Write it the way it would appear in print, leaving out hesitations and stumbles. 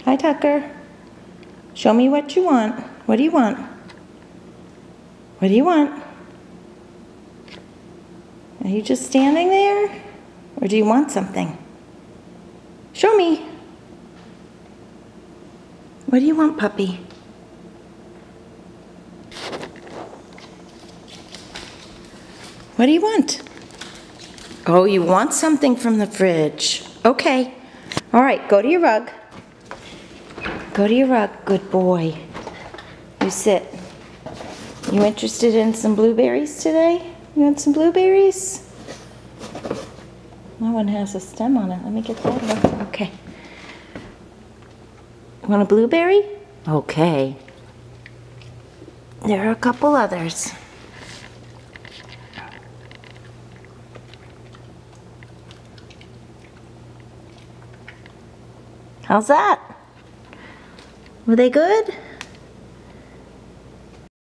Hi, Tucker. Show me what you want. What do you want? What do you want? Are you just standing there? Or do you want something? Show me. What do you want, puppy? What do you want? Oh, you want something from the fridge. Okay. All right, go to your rug. Go to your rug, good boy. You sit. You interested in some blueberries today? You want some blueberries? That one has a stem on it. Let me get that one. Okay. Want a blueberry? Okay. There are a couple others. How's that? Were they good?